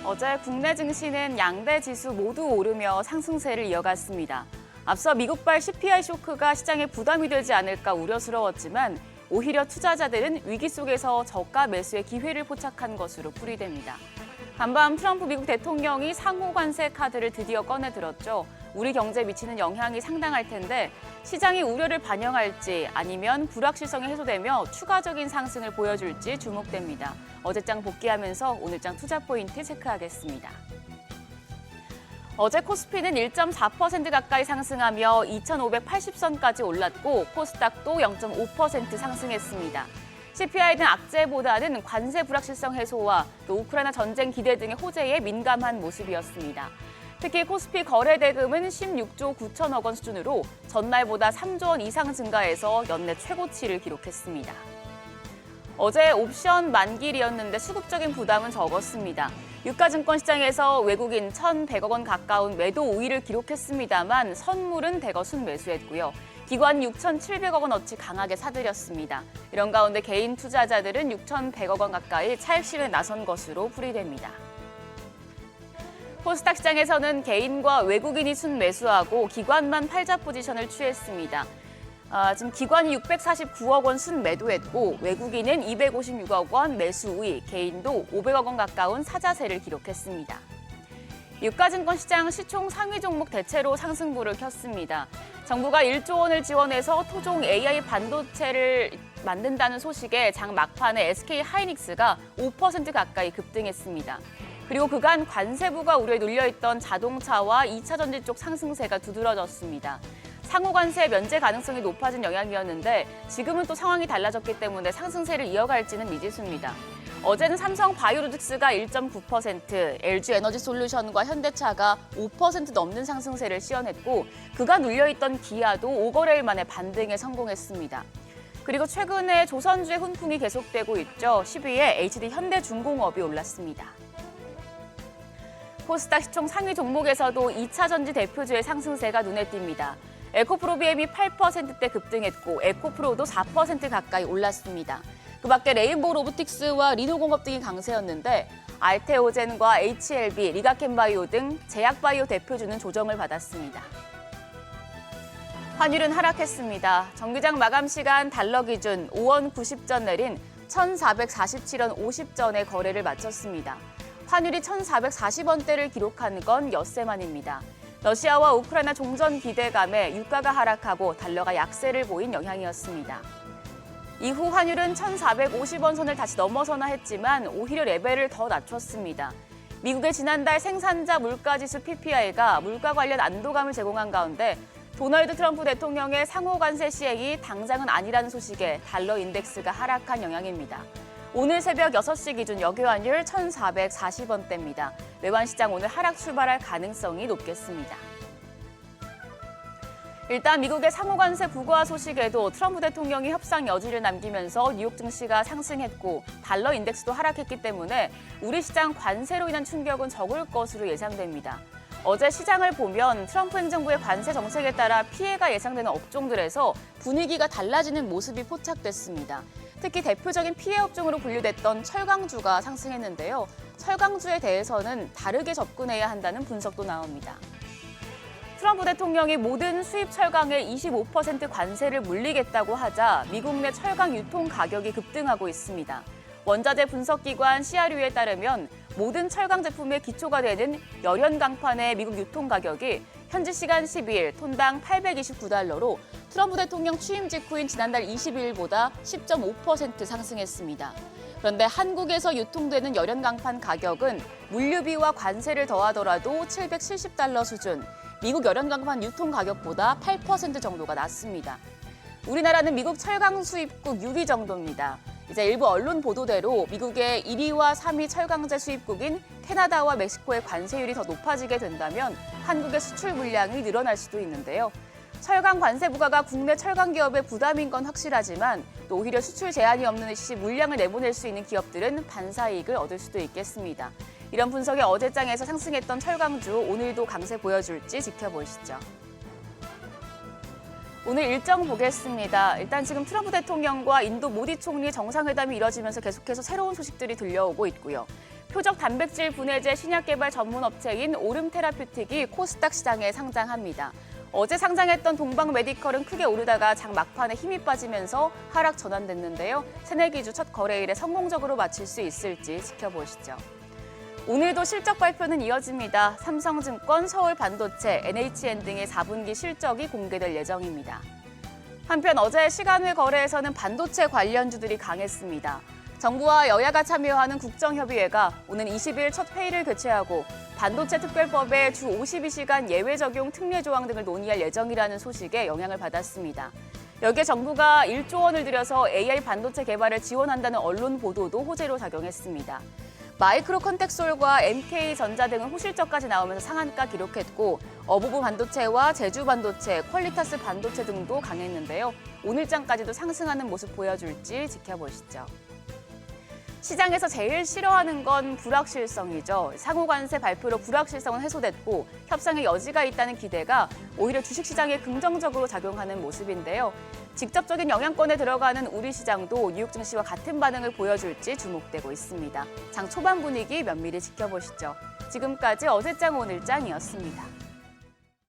어제 국내 증시는 양대 지수 모두 오르며 상승세를 이어갔습니다. 앞서 미국발 CPI 쇼크가 시장에 부담이 되지 않을까 우려스러웠지만 오히려 투자자들은 위기 속에서 저가 매수의 기회를 포착한 것으로 풀이됩니다. 간밤 트럼프 미국 대통령이 상호 관세 카드를 드디어 꺼내들었죠. 우리 경제에 미치는 영향이 상당할 텐데 시장이 우려를 반영할지 아니면 불확실성이 해소되며 추가적인 상승을 보여줄지 주목됩니다. 어제장 복귀하면서 오늘장 투자 포인트 체크하겠습니다. 어제 코스피는 1.4% 가까이 상승하며 2,580선까지 올랐고 코스닥도 0.5% 상승했습니다. CPI 등 악재보다는 관세 불확실성 해소와 또 우크라이나 전쟁 기대 등의 호재에 민감한 모습이었습니다. 특히 코스피 거래 대금은 16조 9천억 원 수준으로 전날보다 3조 원 이상 증가해서 연내 최고치를 기록했습니다. 어제 옵션 만기일이었는데 수급적인 부담은 적었습니다. 유가증권 시장에서 외국인 1,100억 원 가까운 매도 우위를 기록했습니다만 선물은 대거 순매수했고요. 기관 6,700억 원어치 강하게 사들였습니다. 이런 가운데 개인 투자자들은 6,100억 원 가까이 차익 실현에 나선 것으로 풀이됩니다. 코스닥 시장에서는 개인과 외국인이 순매수하고 기관만 팔자 포지션을 취했습니다. 지금 기관이 649억 원 순매도했고 외국인은 256억 원 매수 우위, 개인도 500억 원 가까운 사자세를 기록했습니다. 유가증권 시장 시총 상위 종목 대체로 상승부를 켰습니다. 정부가 1조 원을 지원해서 토종 AI 반도체를 만든다는 소식에 장 막판에 SK 하이닉스가 5% 가까이 급등했습니다. 그리고 그간 관세부가 우려에 눌려있던 자동차와 2차 전지 쪽 상승세가 두드러졌습니다. 상호 관세 면제 가능성이 높아진 영향이었는데 지금은 또 상황이 달라졌기 때문에 상승세를 이어갈지는 미지수입니다. 어제는 삼성 바이오로직스가 1.9%, LG 에너지 솔루션과 현대차가 5% 넘는 상승세를 시현했고 그간 눌려있던 기아도 5거래일 만에 반등에 성공했습니다. 그리고 최근에 조선주의 훈풍이 계속되고 있죠. 10위에 HD 현대중공업이 올랐습니다. 코스닥 시총 상위 종목에서도 2차 전지 대표주의 상승세가 눈에 띕니다. 에코프로비엠이 8%대 급등했고 에코프로도 4% 가까이 올랐습니다. 그 밖에 레인보우 로보틱스와 리노공업 등이 강세였는데 알테오젠과 HLB, 리가켄바이오 등 제약바이오 대표주는 조정을 받았습니다. 환율은 하락했습니다. 정기장 마감 시간 달러 기준 5원 90전 내린 1,447원 50전에 거래를 마쳤습니다. 환율이 1,440원대를 기록한 건 엿새 만입니다. 러시아와 우크라이나 종전 기대감에 유가가 하락하고 달러가 약세를 보인 영향이었습니다. 이후 환율은 1,450원 선을 다시 넘어서나 했지만 오히려 레벨을 더 낮췄습니다. 미국의 지난달 생산자 물가지수 PPI가 물가 관련 안도감을 제공한 가운데 도널드 트럼프 대통령의 상호 관세 시행이 당장은 아니라는 소식에 달러 인덱스가 하락한 영향입니다. 오늘 새벽 6시 기준 여교환율 1,440원대입니다. 외환시장 오늘 하락 출발할 가능성이 높겠습니다. 일단 미국의 상호관세 부과 소식에도 트럼프 대통령이 협상 여지를 남기면서 뉴욕 증시가 상승했고 달러 인덱스도 하락했기 때문에 우리 시장 관세로 인한 충격은 적을 것으로 예상됩니다. 어제 시장을 보면 트럼프 행정부의 관세 정책에 따라 피해가 예상되는 업종들에서 분위기가 달라지는 모습이 포착됐습니다. 특히 대표적인 피해 업종으로 분류됐던 철강주가 상승했는데요. 철강주에 대해서는 다르게 접근해야 한다는 분석도 나옵니다. 트럼프 대통령이 모든 수입 철강에 25% 관세를 물리겠다고 하자 미국 내 철강 유통 가격이 급등하고 있습니다. 원자재 분석기관 CRU에 따르면 모든 철강 제품의 기초가 되는 열연 강판의 미국 유통 가격이 현지 시간 12일 톤당 829달러로 트럼프 대통령 취임 직후인 지난달 22일보다 10.5% 상승했습니다. 그런데 한국에서 유통되는 열연 강판 가격은 물류비와 관세를 더하더라도 770달러 수준, 미국 열연 강판 유통 가격보다 8% 정도가 낮습니다. 우리나라는 미국 철강 수입국 6위 정도입니다. 이제 일부 언론 보도대로 미국의 1위와 3위 철강제 수입국인 캐나다와 멕시코의 관세율이 더 높아지게 된다면 한국의 수출 물량이 늘어날 수도 있는데요. 철강 관세 부과가 국내 철강 기업의 부담인 건 확실하지만 또 오히려 수출 제한이 없는 시 물량을 내보낼 수 있는 기업들은 반사이익을 얻을 수도 있겠습니다. 이런 분석에 어제장에서 상승했던 철강주 오늘도 강세 보여줄지 지켜보시죠. 오늘 일정 보겠습니다. 일단 지금 트럼프 대통령과 인도 모디 총리 정상회담이 이뤄지면서 계속해서 새로운 소식들이 들려오고 있고요. 표적 단백질 분해제 신약 개발 전문 업체인 오름테라퓨틱이 코스닥 시장에 상장합니다. 어제 상장했던 동방메디컬은 크게 오르다가 장 막판에 힘이 빠지면서 하락 전환됐는데요. 새내기주 첫 거래일에 성공적으로 마칠 수 있을지 지켜보시죠. 오늘도 실적 발표는 이어집니다. 삼성증권, 서울반도체, NHN 등의 4분기 실적이 공개될 예정입니다. 한편 어제 시간외 거래에서는 반도체 관련주들이 강했습니다. 정부와 여야가 참여하는 국정협의회가 오는 20일 첫 회의를 개최하고 반도체 특별법의 주 52시간 예외 적용 특례 조항 등을 논의할 예정이라는 소식에 영향을 받았습니다. 여기에 정부가 1조 원을 들여서 AI 반도체 개발을 지원한다는 언론 보도도 호재로 작용했습니다. 마이크로 컨텍솔과 MK전자 등은 호실적까지 나오면서 상한가 기록했고 어부부 반도체와 제주 반도체, 퀄리타스 반도체 등도 강했는데요. 오늘장까지도 상승하는 모습 보여줄지 지켜보시죠. 시장에서 제일 싫어하는 건 불확실성이죠. 상호관세 발표로 불확실성은 해소됐고 협상의 여지가 있다는 기대가 오히려 주식시장에 긍정적으로 작용하는 모습인데요. 직접적인 영향권에 들어가는 우리 시장도 뉴욕 증시와 같은 반응을 보여줄지 주목되고 있습니다. 장 초반 분위기 면밀히 지켜보시죠. 지금까지 어제장 오늘장이었습니다.